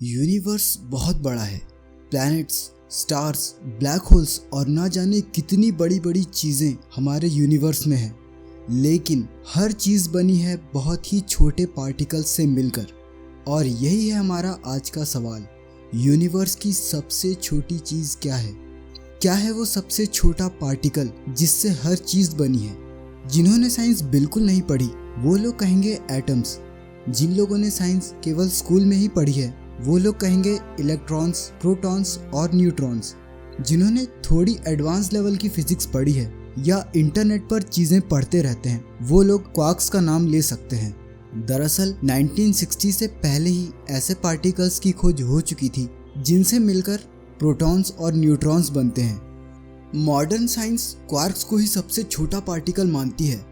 Universe बहुत बड़ा है। प्लैनेट्स, स्टार्स, ब्लैक होल्स और ना जाने कितनी बड़ी बड़ी चीज़ें हमारे यूनिवर्स में हैं। लेकिन हर चीज़ बनी है बहुत ही छोटे पार्टिकल्स से मिलकर। और यही है हमारा आज का सवाल, यूनिवर्स की सबसे छोटी चीज़ क्या है? क्या है वो सबसे छोटा पार्टिकल जिससे हर चीज़ बनी है? जिन्होंने साइंस बिल्कुल नहीं पढ़ी वो लोग कहेंगे एटम्स। जिन लोगों ने साइंस केवल स्कूल में ही पढ़ी है वो लोग कहेंगे इलेक्ट्रॉन्स, प्रोटॉन्स और न्यूट्रॉन्स। जिन्होंने थोड़ी एडवांस लेवल की फिजिक्स पढ़ी है या इंटरनेट पर चीज़ें पढ़ते रहते हैं वो लोग क्वार्क्स का नाम ले सकते हैं। दरअसल 1960 से पहले ही ऐसे पार्टिकल्स की खोज हो चुकी थी जिनसे मिलकर प्रोटॉन्स और न्यूट्रॉन्स बनते हैं। मॉडर्न साइंस क्वार्क्स को ही सबसे छोटा पार्टिकल मानती है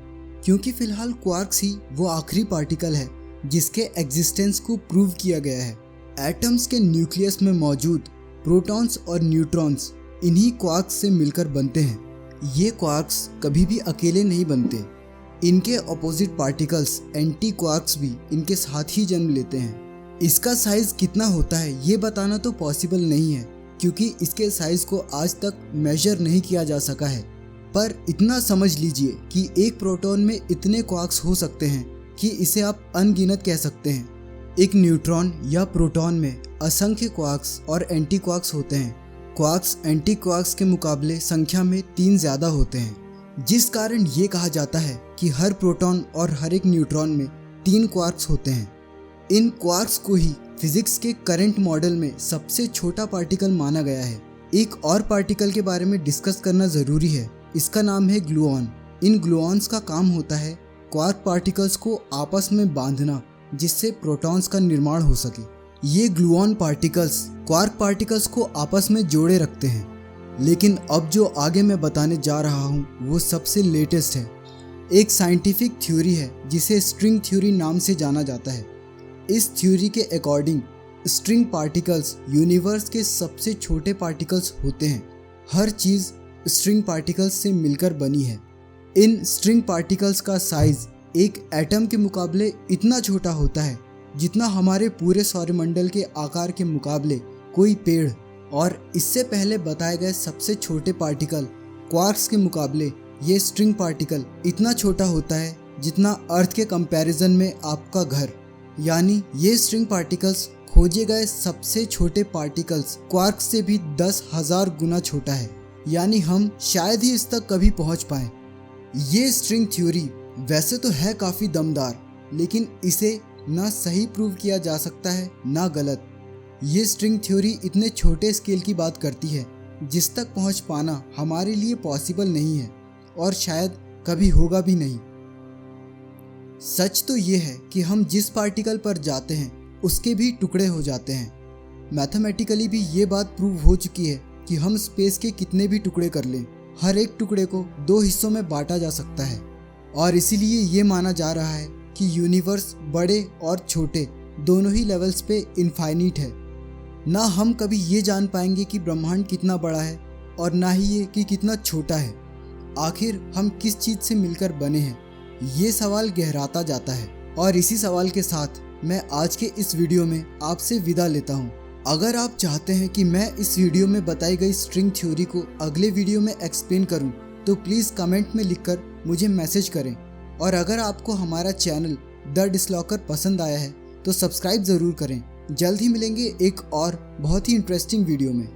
क्योंकि फिलहाल क्वार्क्स ही वो आखिरी पार्टिकल है जिसके एग्जिस्टेंस को प्रूव किया गया है। एटम्स के न्यूक्लियस में मौजूद प्रोटॉन्स और न्यूट्रॉन्स इन्हीं क्वार्क्स से मिलकर बनते हैं। ये क्वार्क्स कभी भी अकेले नहीं बनते, इनके अपोजिट पार्टिकल्स एंटी क्वार्क्स भी इनके साथ ही जन्म लेते हैं। इसका साइज कितना होता है ये बताना तो पॉसिबल नहीं है क्योंकि इसके साइज को आज तक मेजर नहीं किया जा सका है। पर इतना समझ लीजिए कि एक प्रोटॉन में इतने क्वार्क्स हो सकते हैं कि इसे आप अनगिनत कह सकते हैं। एक न्यूट्रॉन या प्रोटॉन में असंख्य क्वार्क्स और एंटी क्वार्क्स होते हैं। क्वार्क्स एंटी क्वार्क्स के मुकाबले संख्या में 3 ज़्यादा होते हैं, जिस कारण ये कहा जाता है कि हर प्रोटॉन और हर एक न्यूट्रॉन में 3 क्वार्क्स होते हैं। इन क्वार्क्स को ही फिजिक्स के करंट मॉडल में सबसे छोटा पार्टिकल माना गया है। एक और पार्टिकल के बारे में डिस्कस करना ज़रूरी है, इसका नाम है ग्लूऑन। इन ग्लूऑन्स का काम होता है क्वार्क पार्टिकल्स को आपस में बांधना जिससे प्रोटॉन्स का निर्माण हो सके। ये ग्लूऑन पार्टिकल्स क्वार्क पार्टिकल्स को आपस में जोड़े रखते हैं। लेकिन अब जो आगे मैं बताने जा रहा हूँ वो सबसे लेटेस्ट है। एक साइंटिफिक थ्योरी है जिसे स्ट्रिंग थ्योरी नाम से जाना जाता है। इस थ्योरी के अकॉर्डिंग स्ट्रिंग पार्टिकल्स यूनिवर्स के सबसे छोटे पार्टिकल्स होते हैं। हर चीज़ स्ट्रिंग पार्टिकल्स से मिलकर बनी है। इन स्ट्रिंग पार्टिकल्स का साइज एक एटम के मुकाबले इतना छोटा होता है जितना हमारे पूरे सौरमंडल के आकार के मुकाबले कोई पेड़। और इससे पहले बताए गए सबसे छोटे पार्टिकल क्वार्क्स के मुकाबले ये स्ट्रिंग पार्टिकल इतना छोटा होता है जितना अर्थ के कंपैरिजन में आपका घर। यानी ये स्ट्रिंग पार्टिकल्स खोजे गए सबसे छोटे पार्टिकल्स क्वार्क्स से भी 10,000 गुना छोटा है। यानी हम शायद ही इस तक कभी पहुंच पाए। ये स्ट्रिंग थ्योरी वैसे तो है काफ़ी दमदार, लेकिन इसे ना सही प्रूव किया जा सकता है ना गलत। ये स्ट्रिंग थ्योरी इतने छोटे स्केल की बात करती है जिस तक पहुंच पाना हमारे लिए पॉसिबल नहीं है और शायद कभी होगा भी नहीं। सच तो ये है कि हम जिस पार्टिकल पर जाते हैं उसके भी टुकड़े हो जाते हैं। मैथमेटिकली भी ये बात प्रूव हो चुकी है कि हम स्पेस के कितने भी टुकड़े कर लें, हर एक टुकड़े को 2 हिस्सों में बांटा जा सकता है। और इसीलिए ये माना जा रहा है कि यूनिवर्स बड़े और छोटे दोनों ही लेवल्स पे इनफाइनिट है। ना हम कभी ये जान पाएंगे कि ब्रह्मांड कितना बड़ा है और ना ही ये कि कितना छोटा है। आखिर हम किस चीज़ से मिलकर बने हैं, ये सवाल गहराता जाता है। और इसी सवाल के साथ मैं आज के इस वीडियो में आपसे विदा लेता हूँ। अगर आप चाहते हैं कि मैं इस वीडियो में बताई गई स्ट्रिंग थ्योरी को अगले वीडियो में एक्सप्लेन करूँ तो प्लीज़ कमेंट में लिखकर मुझे मैसेज करें। और अगर आपको हमारा चैनल द डिसलॉकर पसंद आया है तो सब्सक्राइब ज़रूर करें। जल्द ही मिलेंगे एक और बहुत ही इंटरेस्टिंग वीडियो में।